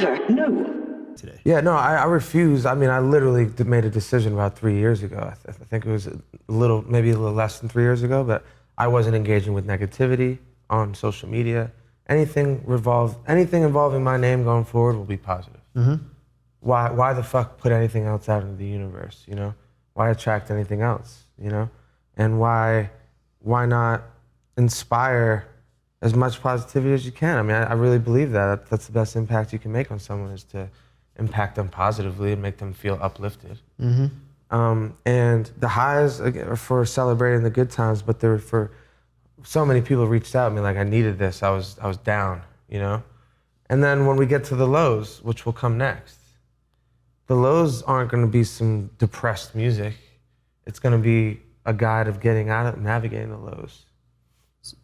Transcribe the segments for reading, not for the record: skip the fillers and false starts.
Never Know. Today. Yeah, no, I refuse. I mean, I literally made a decision about 3 years ago. I think it was maybe a little less than 3 years ago, but I wasn't engaging with negativity on social media. Anything involving my name going forward will be positive. Mm-hmm. Why the fuck put anything else out into the universe, you know? Why attract anything else, you know? And why not inspire as much positivity as you can? I mean, I really believe that's the best impact you can make on someone, is to impact them positively and make them feel uplifted. Mm-hmm. And the highs are for celebrating the good times, but they're for so many people reached out to me like, I needed this. I was down, you know? And then when we get to the lows, which will come next, the lows aren't going to be some depressed music. It's going to be a guide of getting out of navigating the lows.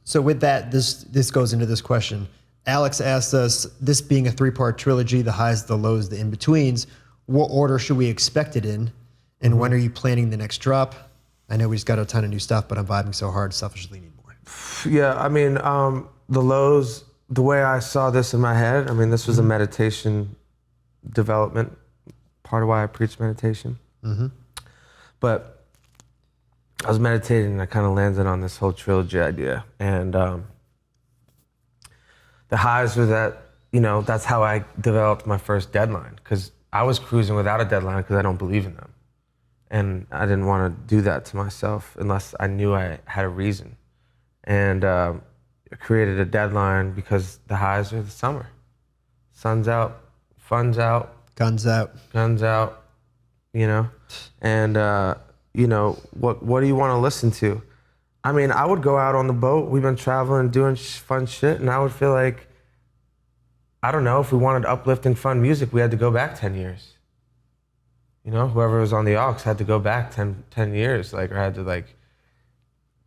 So with that, this goes into this question. Alex asked us, this being a 3-part trilogy, the highs, the lows, the in-betweens, what order should we expect it in? And when are you planning the next drop? I know we just got a ton of new stuff, but I'm vibing so hard, selfishly need more. Yeah, I mean, the lows, the way I saw this in my head, I mean, this was a meditation development, part of why I preach meditation. Mm-hmm. But I was meditating and I kind of landed on this whole trilogy idea. And the highs were that, you know, that's how I developed my first deadline, because I was cruising without a deadline because I don't believe in them. And I didn't want to do that to myself unless I knew I had a reason. And I created a deadline because the highs are the summer. Sun's out, fun's out. Guns out. Guns out, you know? And, you know, what do you want to listen to? I mean, I would go out on the boat. We've been traveling, doing fun shit, and I would feel like, I don't know, if we wanted uplifting, fun music, we had to go back 10 years. You know, whoever was on the aux had to go back 10 years, like, or had to, like,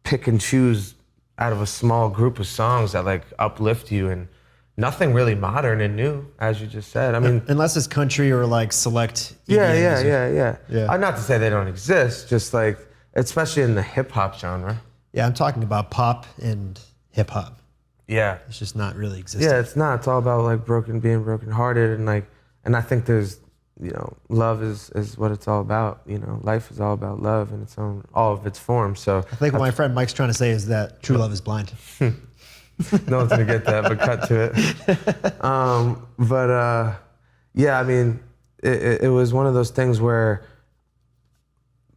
pick and choose out of a small group of songs that, like, uplift you, and nothing really modern and new, as you just said. I mean, unless it's country or, like, select EDM. Yeah. Not to say they don't exist, just, like, especially in the hip-hop genre. Yeah, I'm talking about pop and hip hop. Yeah. It's just not really existing. Yeah, it's not. It's all about like being brokenhearted, and like, and I think there's, you know, love is what it's all about. You know, life is all about love in all of its forms. So I think what my friend Mike's trying to say is that true love is blind. No one's gonna get that, but cut to it. Yeah, I mean, it was one of those things where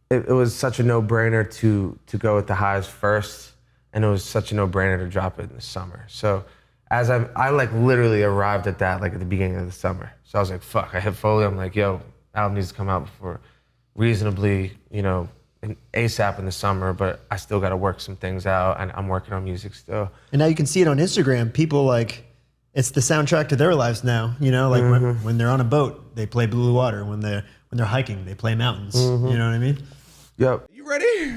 it was such a no-brainer to go with the highs first, and it was such a no-brainer to drop it in the summer. So as I like literally arrived at that like at the beginning of the summer. So I was like, fuck, I hit Foley, I'm like, yo, album needs to come out before reasonably, you know, ASAP in the summer, but I still gotta work some things out, and I'm working on music still. And now you can see it on Instagram. People like, it's the soundtrack to their lives now, you know, like when they're on a boat, they play Blue Water. When they're hiking, they play Mountains. You know what I mean? Yep. You ready?